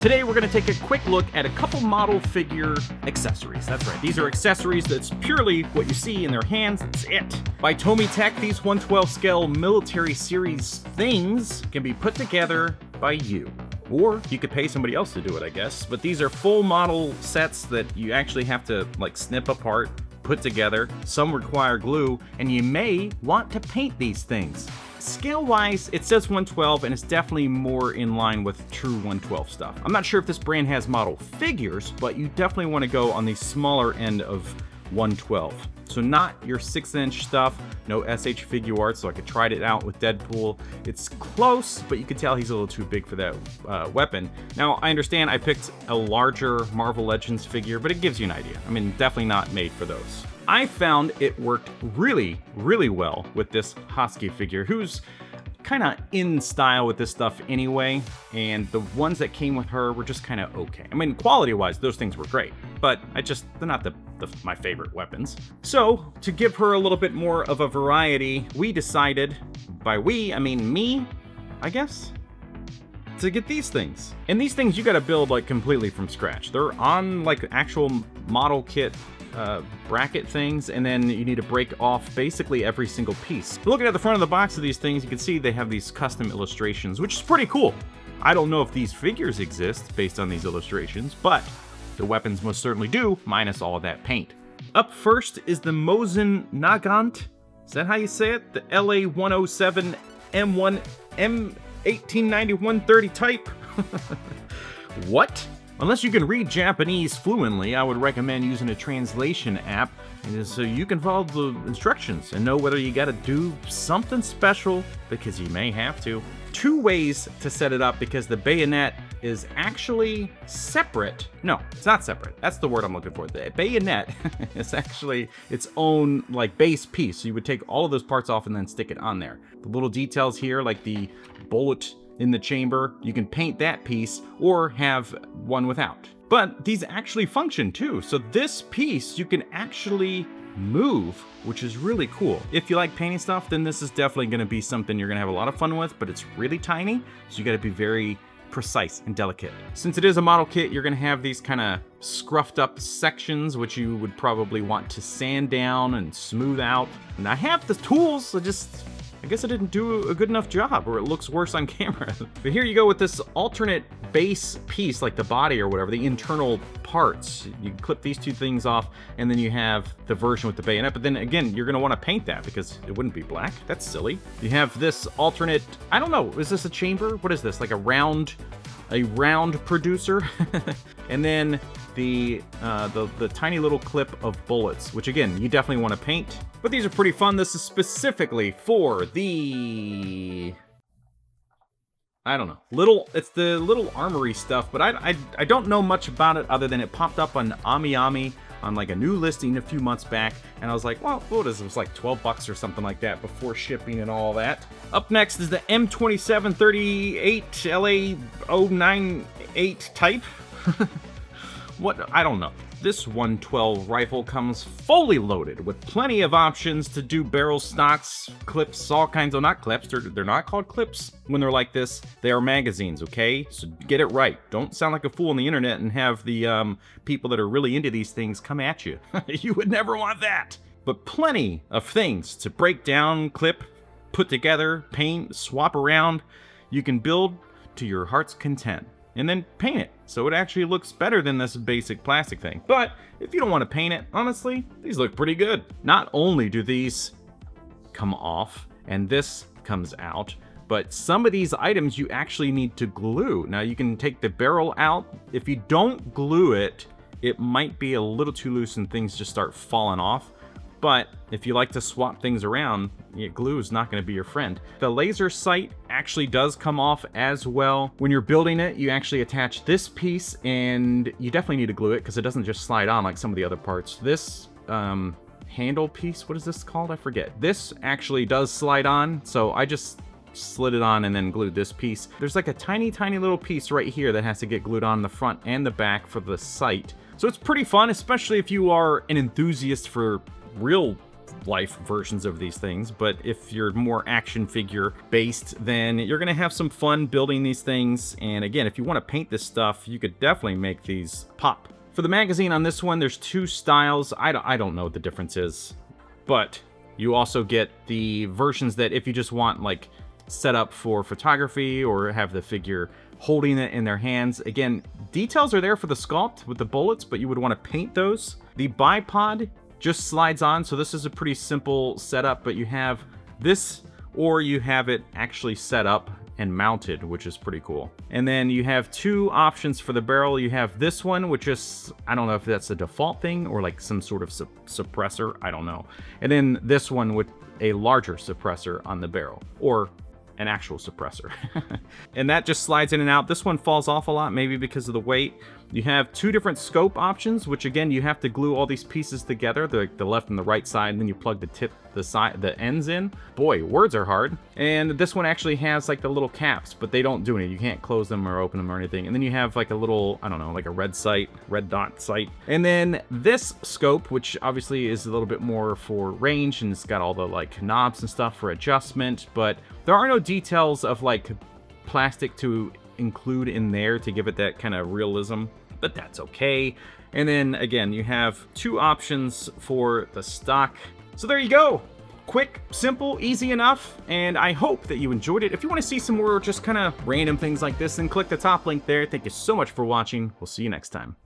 Today we're going to take a quick look at a couple model figure accessories. That's right, these are accessories that's purely what you see in their hands, that's it. By Tomy Tech, these 112 scale military series things can be put together by you. Or you could pay somebody else to do it, I guess. But these are full model sets that you actually have to like snip apart, put together. Some require glue, and you may want to paint these things. Scale-wise, it says 112, and it's definitely more in line with true 112 stuff. I'm not sure if this brand has model figures, but you definitely want to go on the smaller end of 112. So not your 6-inch stuff, no SH Figuarts, so I could tried it out with Deadpool. It's close, but you can tell he's a little too big for that weapon. Now, I understand I picked a larger Marvel Legends figure, but it gives you an idea. I mean, definitely not made for those. I found it worked really, really well with this Husky figure, who's kind of in style with this stuff anyway, and the ones that came with her were just kind of okay. I mean, quality-wise, those things were great, but they're not my favorite weapons. So, to give her a little bit more of a variety, we decided, by we, I mean me, I guess, to get these things. And these things you gotta build like completely from scratch. They're on like actual model kit bracket things, and then you need to break off basically every single piece. Looking at the front of the box of these things, you can see they have these custom illustrations, which is pretty cool. I don't know if these figures exist based on these illustrations, but the weapons most certainly do, minus all of that paint. Up first is the Mosin Nagant. Is that how you say it? The LA 107 M1 M189130 type? What? Unless you can read Japanese fluently, I would recommend using a translation app so you can follow the instructions and know whether you gotta do something special, because you may have to. Two ways to set it up, because the bayonet is actually separate. No, it's not separate. That's the word I'm looking for. The bayonet is actually its own like base piece. So you would take all of those parts off and then stick it on there. The little details here, like the bullet in the chamber, you can paint that piece or have one without. But these actually function too. So this piece you can actually move, which is really cool. If you like painting stuff, then this is definitely gonna be something you're gonna have a lot of fun with, but it's really tiny, so you gotta be very precise and delicate. Since it is a model kit, you're gonna have these kind of scruffed up sections, which you would probably want to sand down and smooth out. And I have the tools, I guess I didn't do a good enough job, or it looks worse on camera. But here you go with this alternate base piece, like the body or whatever, the internal parts. You clip these two things off, and then you have the version with the bayonet. But then again, you're gonna wanna paint that because it wouldn't be black. That's silly. You have this alternate, I don't know, is this a chamber? What is this, like a round producer? And then the tiny little clip of bullets, which again, you definitely want to paint. But these are pretty fun. This is specifically for the, I don't know, it's the little Armory stuff, but I don't know much about it other than it popped up on Ami on like a new listing a few months back, and I was like, well, what is it? It was like 12 bucks or something like that before shipping and all that. Up next is the M2738 LA098 type. What? I don't know. This 112 rifle comes fully loaded with plenty of options to do barrel stocks, clips, all kinds of, not clips, they're not called clips when they're like this, they are magazines, okay? So get it right. Don't sound like a fool on the internet and have the people that are really into these things come at you. You would never want that. But plenty of things to break down, clip, put together, paint, swap around. You can build to your heart's content, and then paint it so it actually looks better than this basic plastic thing. But if you don't want to paint it, honestly, these look pretty good. Not only do these come off and this comes out, but some of these items you actually need to glue. Now you can take the barrel out. If you don't glue it, it might be a little too loose and things just start falling off. But if you like to swap things around, glue is not going to be your friend. The laser sight actually does come off as well. When you're building it, you actually attach this piece, and you definitely need to glue it because it doesn't just slide on like some of the other parts. This handle piece, what is this called? I forget. This actually does slide on, so I just slid it on and then glued this piece. There's like a tiny little piece right here that has to get glued on the front and the back for the sight. So it's pretty fun, especially if you are an enthusiast for real life versions of these things, but if you're more action figure based, then you're gonna have some fun building these things. And again, if you want to paint this stuff, you could definitely make these pop. For the magazine on this one, there's 2 styles. I don't know what the difference is, but you also get the versions that if you just want like set up for photography or have the figure holding it in their hands. Again, details are there for the sculpt with the bullets, but you would want to paint those. The bipod just slides on, so this is a pretty simple setup, but you have this, or you have it actually set up and mounted, which is pretty cool. And then you have 2 options for the barrel. You have this one, which is, I don't know if that's a default thing or like some sort of suppressor, I don't know. And then this one with a larger suppressor on the barrel, or an actual suppressor. And that just slides in and out. This one falls off a lot, maybe because of the weight. You have 2 different scope options, which again, you have to glue all these pieces together, the left and the right side, and then you plug the ends in. Boy, words are hard. And this one actually has like the little caps, but they don't do anything. You can't close them or open them or anything. And then you have like a little, I don't know, like a red dot sight. And then this scope, which obviously is a little bit more for range, and it's got all the like knobs and stuff for adjustment, but there are no details of like plastic to include in there to give it that kind of realism, but that's okay. And then again, you have 2 options for the stock. So there you go. Quick, simple, easy enough, and I hope that you enjoyed it. If you want to see some more just kind of random things like this, then click the top link there. Thank you so much for watching. We'll see you next time.